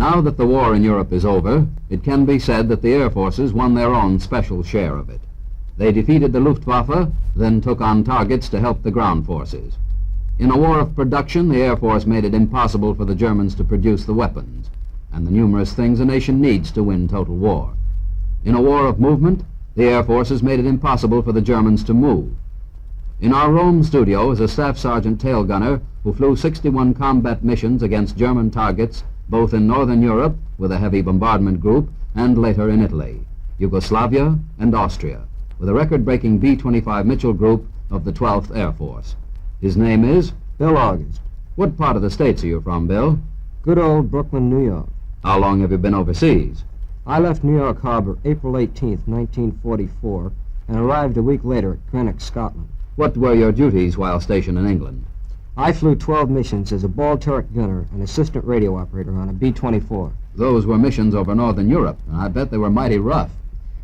Now that the war in Europe is over, it can be said that the air forces won their own special share of it. They defeated the Luftwaffe, then took on targets to help the ground forces. In a war of production, the Air Force made it impossible for the Germans to produce the weapons and the numerous things a nation needs to win total war. In a war of movement, the Air Forces made it impossible for the Germans to move. In our Rome studio is a Staff Sergeant tail gunner who flew 61 combat missions against German targets both in Northern Europe with a heavy bombardment group and later in Italy, Yugoslavia, and Austria with a record-breaking B-25 Mitchell group of the 12th Air Force. His name is Bill August. What part of the States are you from, Bill? Good old Brooklyn, New York. How long have you been overseas? I left New York Harbor April 18th, 1944, and arrived a week later at Greenock, Scotland. What were your duties while stationed in England? I flew 12 missions as a ball turret gunner and assistant radio operator on a B-24. Those were missions over Northern Europe, and I bet they were mighty rough.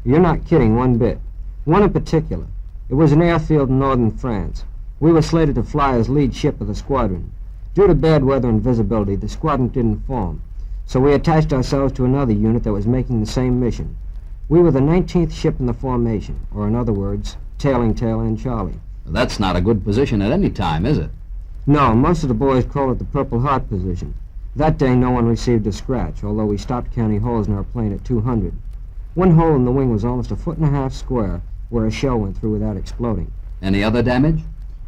You're not kidding one bit. One in particular. It was an airfield in northern France. We were slated to fly as lead ship of the squadron. Due to bad weather and visibility, the squadron didn't form, so we attached ourselves to another unit that was making the same mission. We were the 19th ship in the formation, or in other words, tailing tail end Charlie. That's not a good position at any time, is it? No, most of the boys call it the Purple Heart position. That day no one received a scratch, although we stopped counting holes in our plane at 200. One hole in the wing was almost 1.5 feet square, where a shell went through without exploding. Any other damage?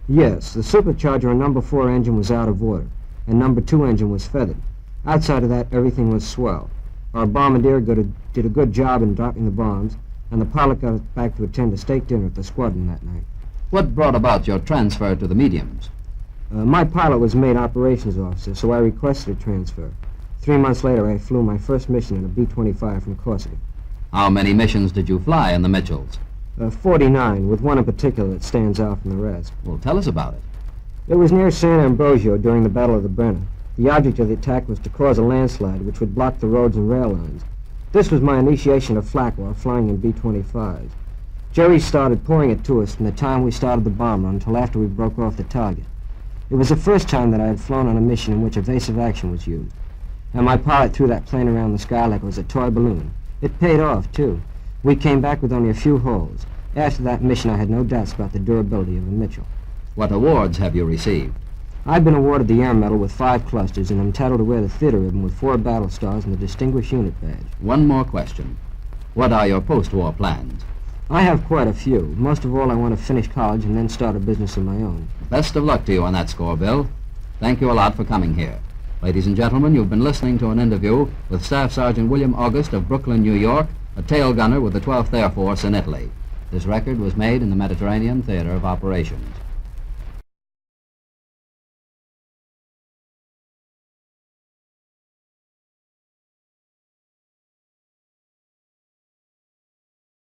Yes, the supercharger on number 4 engine was out of order, and number 2 engine was feathered. Outside of that, everything was swell. Our bombardier did a good job in dropping the bombs, and the pilot got us back to attend a steak dinner at the squadron that night. What brought about your transfer to the mediums? My pilot was made operations officer, so I requested a transfer. 3 months later, I flew my first mission in a B-25 from Corsica. How many missions did you fly in the Mitchells? 49, with one in particular that stands out from the rest. Well, tell us about it. It was near San Ambrogio during the Battle of the Brenner. The object of the attack was to cause a landslide which would block the roads and rail lines. This was my initiation of flak while flying in B-25s. Jerry started pouring it to us from the time we started the bomb run until after we broke off the target. It was the first time that I had flown on a mission in which evasive action was used. And my pilot threw that plane around the sky like it was a toy balloon. It paid off, too. We came back with only a few holes. After that mission, I had no doubts about the durability of a Mitchell. What awards have you received? I've been awarded the Air Medal with 5 clusters, and I'm entitled to wear the theater ribbon with 4 battle stars and the Distinguished Unit Badge. One more question. What are your post-war plans? I have quite a few. Most of all, I want to finish college and then start a business of my own. Best of luck to you on that score, Bill. Thank you a lot for coming here. Ladies and gentlemen, you've been listening to an interview with Staff Sergeant William August of Brooklyn, New York, a tail gunner with the 12th Air Force in Italy. This record was made in the Mediterranean Theater of Operations.